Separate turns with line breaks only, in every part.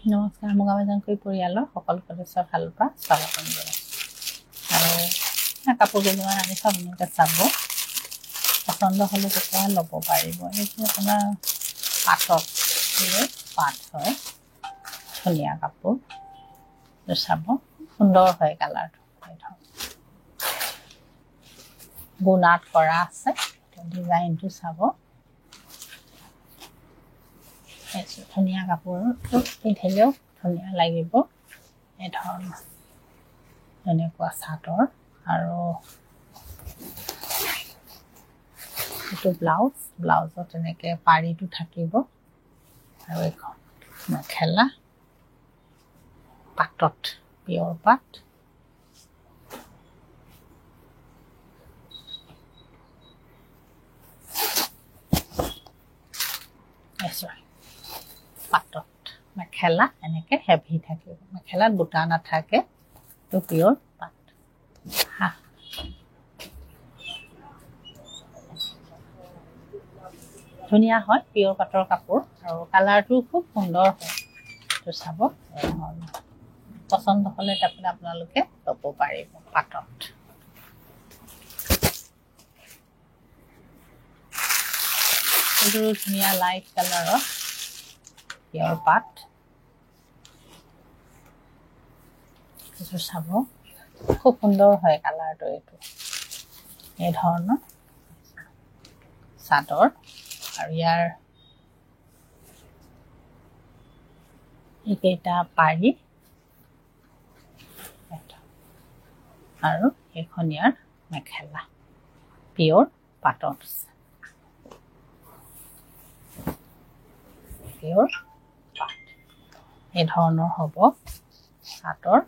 নমস্কাৰ মুগাবাজানকৈ পৰিয়ালৰ সকলো সদস্যৰ ফালৰ পৰা স্বাগতম জনাইছোঁ আৰু কাপোৰ কেইযোৰমান আনি আপোনালোকে চাব পচন্দ হ'লে তেতিয়া ল'ব পাৰিব এইটো আপোনাৰ পাটত পাট হয় ধুনীয়া কাপোৰ চাব সুন্দৰ হয় কালাৰটো গুণাত কৰা আছে ডিজাইনটো চাব ধুনীয়া কাপোৰটো পিন্ধিলেও ধুনীয়া লাগিব এই ধৰণৰ এনেকুৱা চাদৰ আৰু এইটো ব্লাউজত এনেকৈ পাৰীটো থাকিব আৰু এখন মেখেলা পাটত পিয়ৰ পাট পাটত মেখেলা এনেকৈ হেভি থাকিব মেখেলাত বুটা নাথাকে তো পিয়ৰ পাট ধুনীয়া হয় পিয়ৰ পাটৰ কাপোৰ আৰু কালাৰটো খুব সুন্দৰ হয় তো চাব পচন্দ হ'লে তাৰপৰা আপোনালোকে ল'ব পাৰিব পাটত এইটো ধুনীয়া লাইট কালাৰৰ পিয়ৰ পাট এইটো চাব খুব সুন্দৰ হয় কালাৰটো এইটো এই ধৰণৰ চাদৰ আৰু ইয়াৰ এইকেইটা পাৰি আৰু এইখন ইয়াৰ মেখেলা পিয়ৰ পাটত পিয়ৰ পাট এই ধৰণৰ হ'ব চাদৰ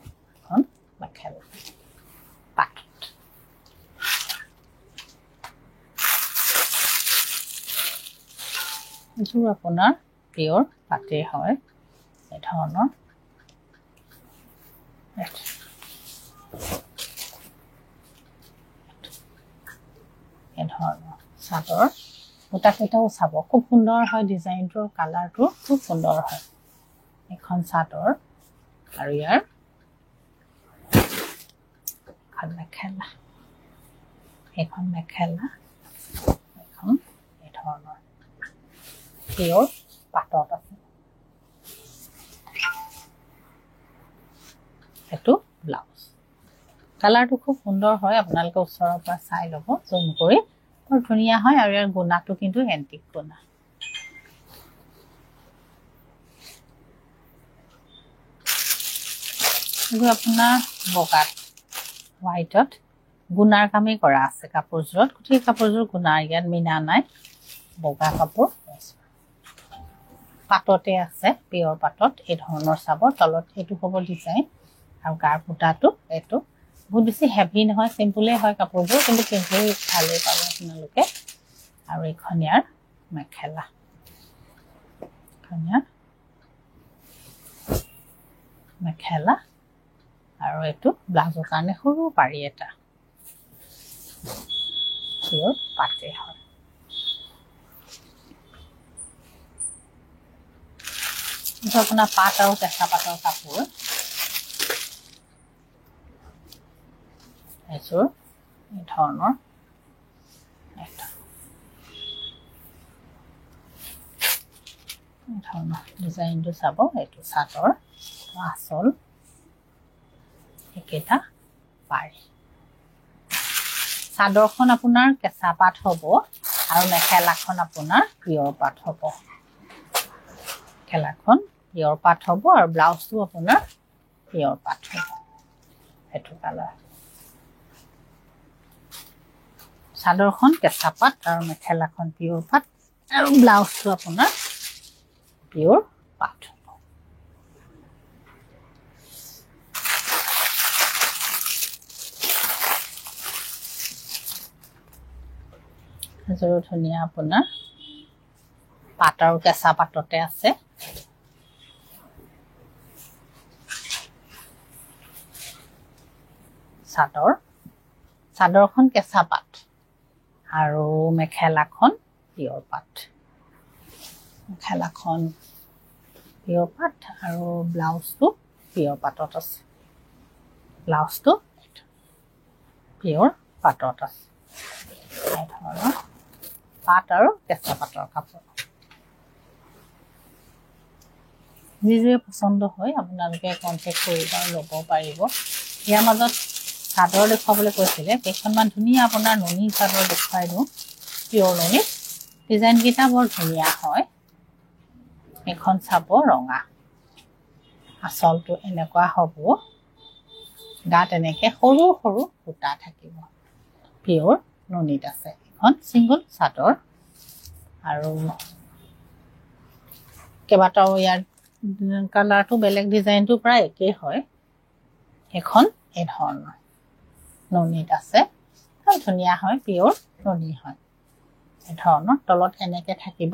এখন মেখেলা পাটত এইটো আপোনাৰ পিয়ৰ পাটেই হয় এই ধৰণৰ চাদৰ বুটাকেইটাও চাব খুব সুন্দৰ হয় ডিজাইনটোৰ কালাৰটো খুব সুন্দৰ হয় এখন চাদৰ আৰু ইয়াৰ এখন মেখেলা এখন এই ধৰণৰ পিয়ৰ পাটত আছে এইটো ব্লাউজ কালাৰটো খুব সুন্দৰ হয় আপোনালোকে ওচৰৰ পৰা চাই ল'ব জুম কৰি বৰ ধুনীয়া হয় আৰু ইয়াৰ গুণাটো কিন্তু এণ্টিক গুণা এইটো আপোনাৰ বগাত হোৱাইটত গুণাৰ কামেই কৰা আছে কাপোৰযোৰত গোটেই কাপোৰযোৰ গুণাৰ ইয়াত মিনা নাই বগা কাপোৰ পাটতে আছে পিয়ৰ পাটত এই ধৰণৰ চাব তলত এইটো হ'ব ডিজাইন আৰু গাৰ ফুটাটো এইটো বহুত বেছি হেভি নহয় চিম্পুলে হয় কাপোৰযোৰ কিন্তু পিন্ধি ভালেই পাব আপোনালোকে আৰু এইখন ইয়াৰ মেখেলা মেখেলা আৰু এইটো ব্লাউজৰ কাৰণে সৰু পাৰি এটা পিয়ৰ পাটে হয় এইটো আপোনাৰ পাট আৰু কেঁচা পাটৰ কাপোৰ এইযোৰ এই ধৰণৰ ডিজাইনটো চাব এইটো চাদৰ আচল এইকেইটা পাৰি চাদৰখন আপোনাৰ কেঁচা পাট হ'ব আৰু মেখেলাখন আপোনাৰ পিয়ৰ পাট হ'ব মেখেলাখন পিয়ৰ পাট হ'ব আৰু ব্লাউজটো আপোনাৰ পিয়ৰ পাট হ'ব সেইটো কালাৰ চাদৰখন কেঁচা পাট আৰু মেখেলাখন পিয়ৰ পাট আৰু ব্লাউজটো আপোনাৰ পিয়ৰ পাট এযোৰো ধুনীয়া আপোনাৰ পাট আৰু কেঁচা পাটতে আছে চাদৰখন কেঁচা পাট আৰু মেখেলাখন পিয়ৰ পাট মেখেলাখন পিয়ৰ পাট আৰু ব্লাউজটো পিয়ৰ পাটত আছে ব্লাউজটো পিয়ৰ পাটত আছে এই ধৰণৰ পাট আৰু কেঁচা পাটৰ কাপোৰ যিয়ে পছন্দ হয় আপোনালোকে কন্টেক্ট কৰিব আৰু ল'ব পাৰিব ইয়াৰ মাজত চাদৰ দেখুৱাবলৈ কৈছিলে কেইখনমান ধুনীয়া আপোনাৰ নুনি চাদৰ দেখুৱাই দিওঁ পিয়ৰ নুনি ডিজাইন কেইটা বৰ ধুনীয়া হয় এখন চাব ৰঙা আচলটো এনেকুৱা হ'ব গাত এনেকে সৰু সৰু ফুটা থাকিব পিয়ৰ নুনিত আছে এখন সিঙ্গল চাদৰ আৰু কেবাটাও ইয়াৰ কালাৰটো বেলেগ ডিজাইনটো প্ৰায় একেই হয় এখন এই ধৰণৰ নুনিত আছে ধুনীয়া হয় পিয়ৰ নুনি হয় এই ধৰণৰ তলত এনেকে থাকিব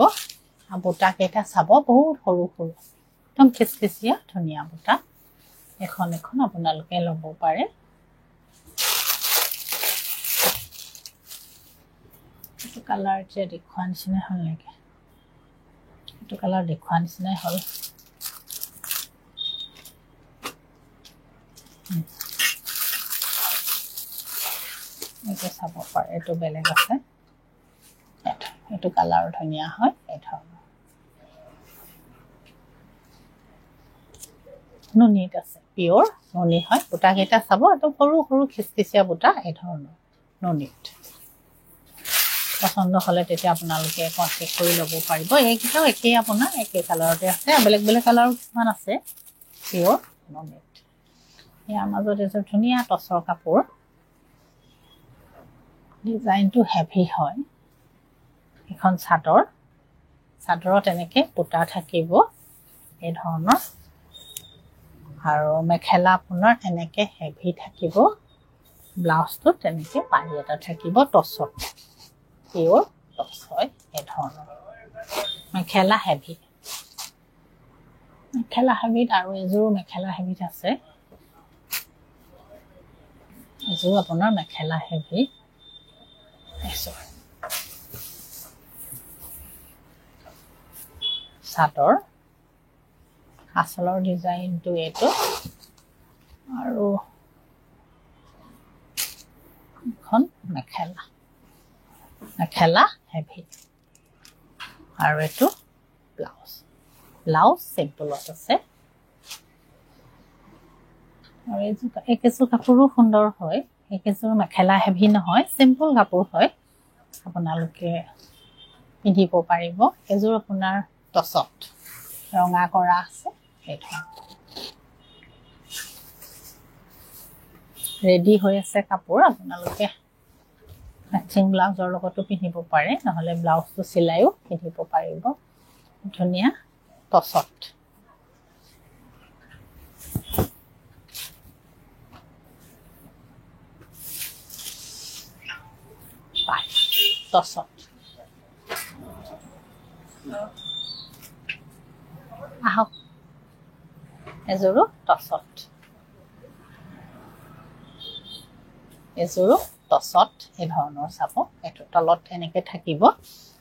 আৰু বুটা কেইটা চাব বহুত সৰু সৰু একদম খিচখিচিয়া ধুনীয়া বুটা এখন এখন আপোনালোকে ল'ব পাৰে এইটো কালাৰ যে দেখুৱা নিচিনা হ'ল নেকি এইটো কালাৰ দেখুৱা নিচিনাই হ'ল এইটো চাব পাৰে এইটো বেলেগ আছে এইটো কালাৰ ধুনীয়া হয় এই ধৰণৰ নুনিত আছে পিয়ৰ নুনি হয় বুটা কেইটা চাব একদম সৰু সৰু খিচখিচিয়া বুটা এই ধৰণৰ নুনিত পছন্দ হ'লে তেতিয়া আপোনালোকে কন্টেক্ট কৰি ল'ব পাৰিব এইকেইটাও একেই আপোনাৰ একেই কালাৰতে আছে বেলেগ বেলেগ কালাৰো কিছুমান আছে পিয়ৰ নুনিত ইয়াৰ মাজত এযোৰ ধুনীয়া টচৰ কাপোৰ ডিজাইনটো হেভি হয় এখন চাদৰত এনেকে বুটা থাকিব এই ধৰণৰ আৰু মেখেলা আপোনাৰ এনেকে হেভি থাকিব ব্লাউজটো তেনেকে পাৰি এটা থাকিব টচত পিয়ৰ টচ হয় এই ধৰণৰ মেখেলা হেভিত আৰু এযোৰ মেখেলা হেভিত আছে এযোৰ আপোনাৰ মেখেলা হেভি চাদৰ আঁচলৰ ডিজাইনটো এইটো আৰু এখন মেখেলা হেভি আৰু এইটো ব্লাউজ চিম্পলত আছে আৰু এইকেইযোৰ কাপোৰো সুন্দৰ হয় এইকেইযোৰ মেখেলা হেভি নহয় চিম্পল কাপোৰ হয় আপোনালোকে পিন্ধিব পাৰিব এযোৰ আপোনাৰ টচত ৰঙা কৰা আছে এইটো ৰেডি হৈ আছে কাপোৰ আপোনালোকে ম্যাচিং ব্লাউজৰ লগতো পিন্ধিব পাৰে নহলে ব্লাউজটো চিলাইও পিন্ধিব পাৰিব ধুনীয়া টচত আহক এযোৰো টচত এই ধৰণৰ চাব এইটো তলত এনেকে থাকিব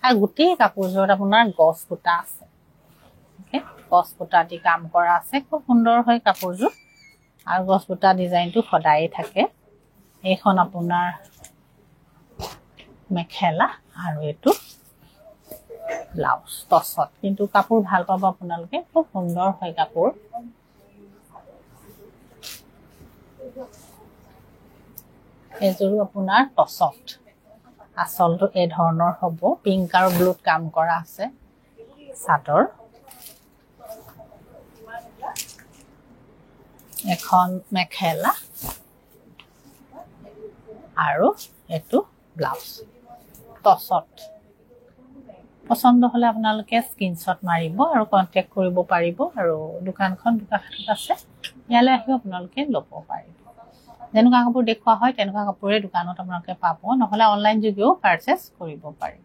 আৰু গোটেই কাপোৰযোৰত আপোনাৰ গছ বুটা আছে গছ বুটা দি কাম কৰা আছে খুব সুন্দৰ হয় কাপোৰযোৰ আৰু গছ বুটা ডিজাইনটো সদায় থাকে এইখন আপোনাৰ মেখেলা আৰু এইটো ব্লাউজ টচত কিন্তু কাপোৰ ভাল পাব আপোনালোকে খুব সুন্দৰ হয় কাপোৰ এযোৰ আপোনাৰ টচত আঁচলটো এই ধৰণৰ হ'ব পিংক আৰু ব্লুত কাম কৰা আছে চাদৰ এখন মেখেলা আৰু এইটো ব্লাউজ টচত পছন্দ হ'লে আপোনালোকে স্ক্ৰিনশ্বট মাৰিব আৰু কন্টেক্ট কৰিব পাৰিব আৰু দোকানখন দোকানত আছে ইয়ালৈ আহি আপোনালোকে ল'ব পাৰিব যেনেকুৱা কাপোৰ দেখুৱা হয় তেনেকুৱা কাপোৰে দোকানত আপোনালোকে পাব নহলে অনলাইন যোগেও পাৰচেজ কৰিব পাৰিব